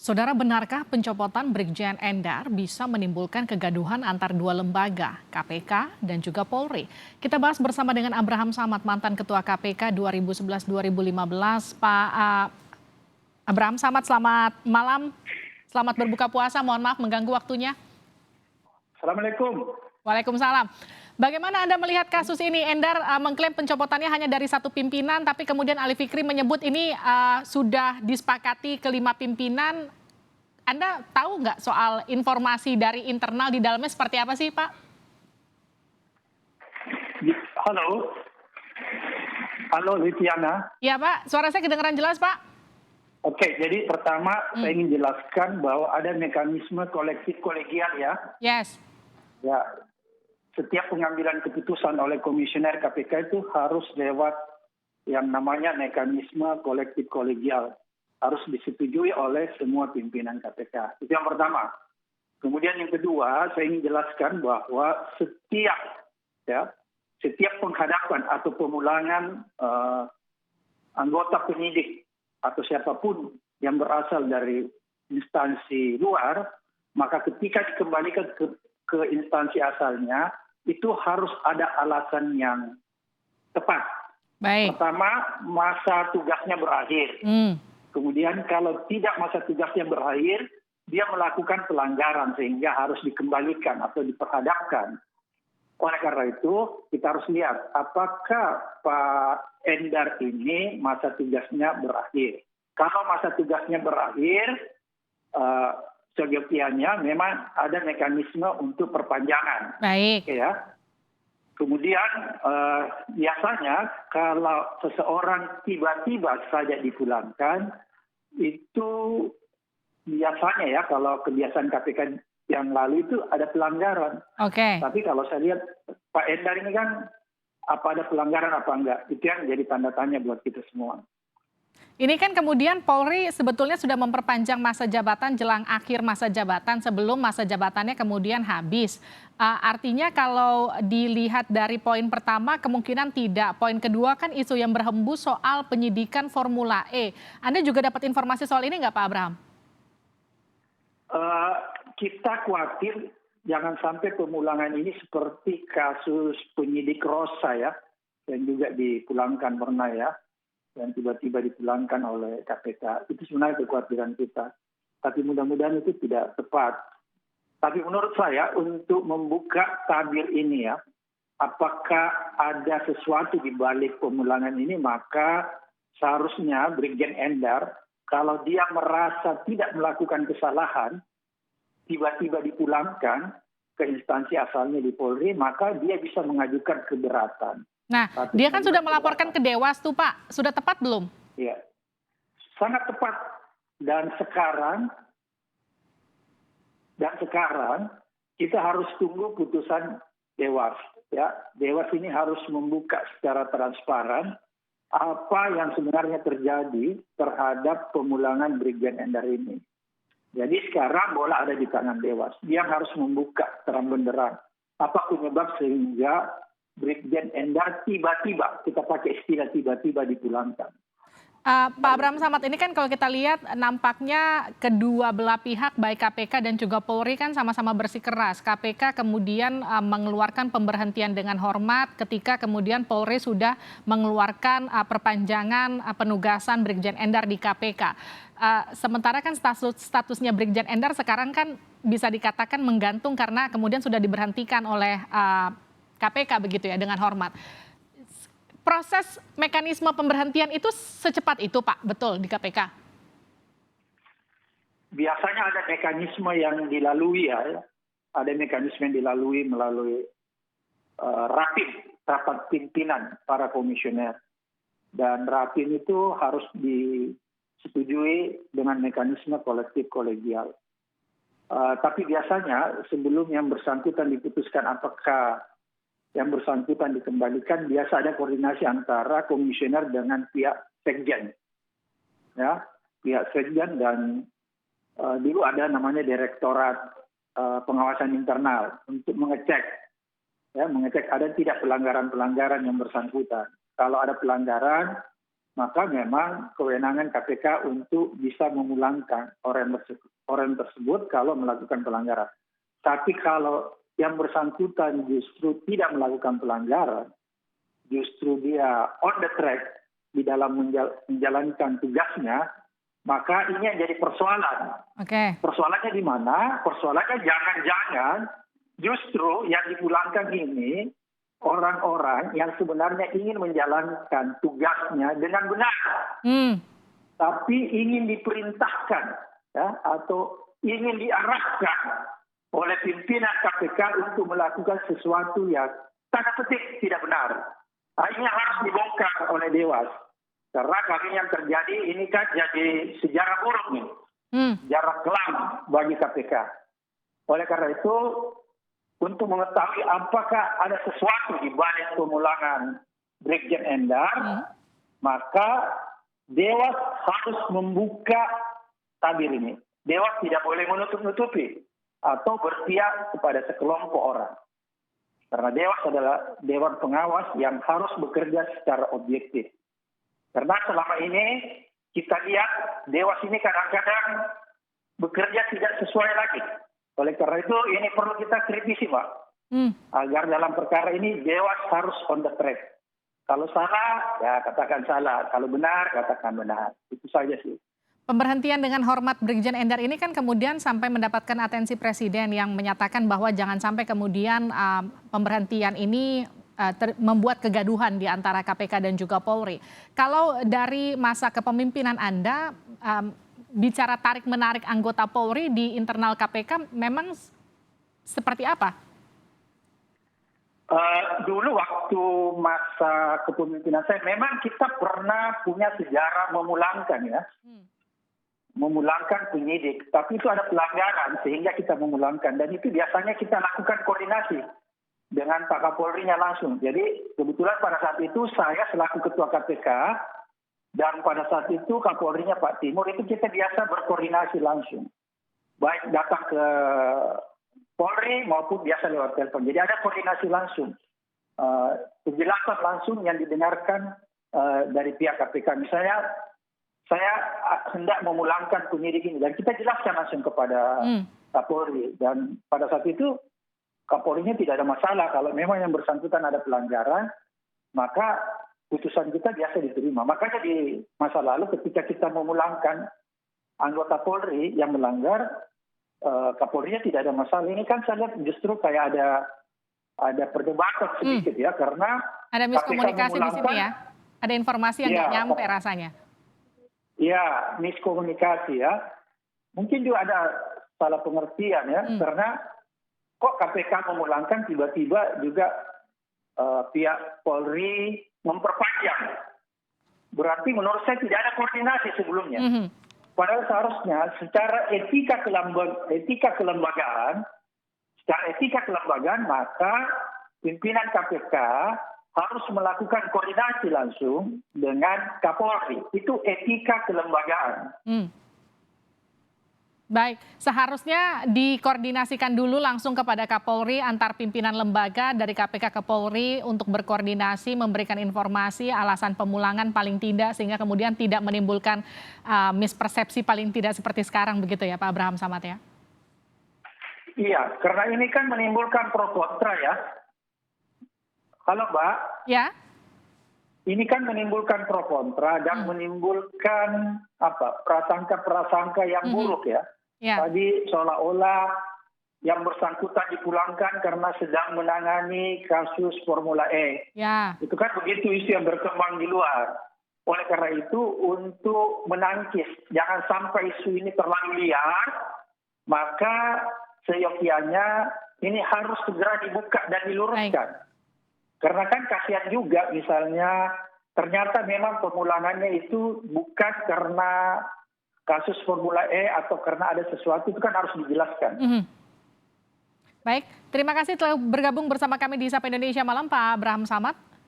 Saudara, benarkah pencopotan Brigjen Endar bisa menimbulkan kegaduhan antar dua lembaga, KPK dan juga Polri? Kita bahas bersama dengan Abraham Samad, mantan Ketua KPK 2011-2015. Abraham Samad, selamat malam. Selamat berbuka puasa, mohon maaf mengganggu waktunya. Assalamualaikum. Waalaikumsalam. Bagaimana Anda melihat kasus ini? Endar mengklaim pencopotannya hanya dari satu pimpinan, tapi kemudian Ali Fikri menyebut ini sudah disepakati kelima pimpinan. Anda tahu nggak soal informasi dari internal di dalamnya seperti apa sih, Pak? Halo, halo Litiana. Iya, Pak. Suara saya kedengaran jelas, Pak? Oke, jadi pertama saya ingin jelaskan bahwa ada mekanisme kolektif kolegial ya. Yes. Ya, setiap pengambilan keputusan oleh komisioner KPK itu harus lewat yang namanya mekanisme kolektif kolegial. Harus disetujui oleh semua pimpinan KPK. Itu yang pertama. Kemudian yang kedua, saya ingin jelaskan bahwa setiap penghadapan atau pemulangan anggota penyidik atau siapapun yang berasal dari instansi luar, maka ketika dikembalikan ke instansi asalnya, itu harus ada alasan yang tepat. Baik. Pertama, masa tugasnya berakhir. Kemudian kalau tidak masa tugasnya berakhir, dia melakukan pelanggaran sehingga harus dikembalikan atau diperhadapkan. Oleh karena itu, kita harus lihat apakah Pak Endar ini masa tugasnya berakhir. Kalau masa tugasnya berakhir, seyogianya memang ada mekanisme untuk perpanjangan. Baik. Ya. Kemudian biasanya kalau seseorang tiba-tiba saja dipulangkan, itu biasanya ya kalau kebiasaan KPK yang lalu itu ada pelanggaran. Oke. Tapi kalau saya lihat Pak Endar ini kan apa ada pelanggaran apa enggak, itu yang jadi tanda tanya buat kita semua. Ini kan kemudian Polri sebetulnya sudah memperpanjang masa jabatan jelang akhir masa jabatan sebelum masa jabatannya kemudian habis. Artinya kalau dilihat dari poin pertama kemungkinan tidak. Poin kedua kan isu yang berhembus soal penyidikan Formula E. Anda juga dapat informasi soal ini nggak, Pak Abraham? Kita khawatir jangan sampai pemulangan ini seperti kasus penyidik Rosa ya, yang juga dipulangkan pernah ya, dan tiba-tiba dipulangkan oleh KPK. Itu sebenarnya kekhawatiran kita. Tapi mudah-mudahan itu tidak tepat. Tapi menurut saya untuk membuka tabir ini ya, apakah ada sesuatu di balik pemulangan ini, maka seharusnya Brigjen Endar kalau dia merasa tidak melakukan kesalahan, tiba-tiba dipulangkan ke instansi asalnya di Polri, maka dia bisa mengajukan keberatan. Nah, dia kan sudah melaporkan ke Dewas tuh, Pak. Sudah tepat belum? Ya, sangat tepat. Dan sekarang kita harus tunggu putusan Dewas. Ya, Dewas ini harus membuka secara transparan apa yang sebenarnya terjadi terhadap pemulangan Brigjen Endar ini. Jadi sekarang bola ada di tangan Dewas. Dia harus membuka terang benderang apa penyebab sehingga Brigjen Endar tiba-tiba, kita pakai istilah tiba-tiba dipulangkan. Pak Abraham Samad, ini kan kalau kita lihat nampaknya kedua belah pihak baik KPK dan juga Polri kan sama-sama bersikeras. KPK kemudian mengeluarkan pemberhentian dengan hormat ketika kemudian Polri sudah mengeluarkan perpanjangan penugasan Brigjen Endar di KPK. Sementara kan statusnya Brigjen Endar sekarang kan bisa dikatakan menggantung karena kemudian sudah diberhentikan oleh KPK begitu ya dengan hormat. Proses mekanisme pemberhentian itu secepat itu, Pak, betul di KPK? Biasanya ada mekanisme yang dilalui ya, ada mekanisme yang dilalui melalui rapat pimpinan para komisioner. Dan rapim itu harus disetujui dengan mekanisme kolektif kolegial. Tapi biasanya sebelum yang bersangkutan diputuskan apakah yang bersangkutan dikembalikan, biasa ada koordinasi antara komisioner dengan pihak sekjen. Ya, pihak sekjen dan dulu ada namanya direktorat pengawasan internal untuk mengecek ada tidak pelanggaran-pelanggaran yang bersangkutan. Kalau ada pelanggaran, maka memang kewenangan KPK untuk bisa memulangkan orang tersebut kalau melakukan pelanggaran. Tapi kalau yang bersangkutan justru tidak melakukan pelanggaran, justru dia on the track di dalam menjalankan tugasnya, maka ini yang jadi persoalan. Oke. Persoalannya di mana? Persoalannya jangan-jangan justru yang dipulangkan ini orang-orang yang sebenarnya ingin menjalankan tugasnya dengan benar, tapi ingin diperintahkan ya, atau ingin diarahkan oleh pimpinan KPK untuk melakukan sesuatu yang tanda petik tidak benar. Nah, ini harus dibongkar oleh Dewas. Karena kali yang terjadi ini kan jadi sejarah buruk nih. Sejarah kelam bagi KPK. Oleh karena itu, untuk mengetahui apakah ada sesuatu di balik pemulangan Brigjen Endar, maka Dewas harus membuka tabir ini. Dewas tidak boleh menutup-nutupi atau berpihak kepada sekelompok orang. Karena Dewas adalah dewan pengawas yang harus bekerja secara objektif. Karena selama ini kita lihat Dewas ini kadang-kadang bekerja tidak sesuai lagi. Oleh karena itu ini perlu kita kritisi, Pak. Agar dalam perkara ini Dewas harus on the track. Kalau salah, ya katakan salah. Kalau benar, katakan benar. Itu saja sih. Pemberhentian dengan hormat Brigjen Endar ini kan kemudian sampai mendapatkan atensi Presiden yang menyatakan bahwa jangan sampai kemudian pemberhentian ini membuat kegaduhan di antara KPK dan juga Polri. Kalau dari masa kepemimpinan Anda, bicara tarik-menarik anggota Polri di internal KPK memang seperti apa? Dulu waktu masa kepemimpinan saya, memang kita pernah punya sejarah memulangkan ya. Memulangkan penyidik, tapi itu ada pelanggaran sehingga kita memulangkan, dan itu biasanya kita lakukan koordinasi dengan Pak Kapolri-nya langsung. Jadi kebetulan pada saat itu saya selaku Ketua KPK dan pada saat itu Kapolri-nya Pak Timur, itu kita biasa berkoordinasi langsung, baik datang ke Polri maupun biasa lewat telepon. Jadi ada koordinasi langsung, penjelasan langsung yang didengarkan dari pihak KPK. Misalnya saya hendak memulangkan penyidik ini dan kita jelaskan langsung kepada Kapolri, dan pada saat itu Kapolri-nya tidak ada masalah. Kalau memang yang bersangkutan ada pelanggaran, maka putusan kita biasa diterima. Makanya di masa lalu ketika kita memulangkan anggota Polri yang melanggar, Kapolri-nya tidak ada masalah. Ini kan saya lihat justru kayak ada perdebatan sedikit ya, karena ada miskomunikasi di sini ya. Ada informasi yang nggak nyampe rasanya. Ya, miskomunikasi ya. Mungkin juga ada salah pengertian ya, karena kok KPK memulangkan tiba-tiba juga pihak Polri memperpanjang. Berarti menurut saya tidak ada koordinasi sebelumnya. Padahal seharusnya secara etika kelembagaan, maka pimpinan KPK harus melakukan koordinasi langsung dengan Kapolri. Itu etika kelembagaan. Baik, seharusnya dikoordinasikan dulu langsung kepada Kapolri antar pimpinan lembaga dari KPK ke Polri untuk berkoordinasi, memberikan informasi alasan pemulangan paling tidak, sehingga kemudian tidak menimbulkan mispersepsi paling tidak seperti sekarang, begitu ya Pak Abraham Samad ya? Iya, karena ini kan menimbulkan pro kontra ya. Halo Mbak. Ya. Ini kan menimbulkan pro kontra dan menimbulkan prasangka-prasangka yang buruk ya. Tadi seolah-olah yang bersangkutan dipulangkan karena sedang menangani kasus Formula E. Ya. Itu kan begitu isu yang berkembang di luar. Oleh karena itu untuk menangkis jangan sampai isu ini terlalu liar, maka seyogyanya ini harus segera dibuka dan diluruskan. Baik. Karena kan kasihan juga misalnya ternyata memang pemulangannya itu bukan karena kasus Formula E atau karena ada sesuatu, itu kan harus dijelaskan. Baik, terima kasih telah bergabung bersama kami di Sapa Indonesia Malam Pak Abraham Samad.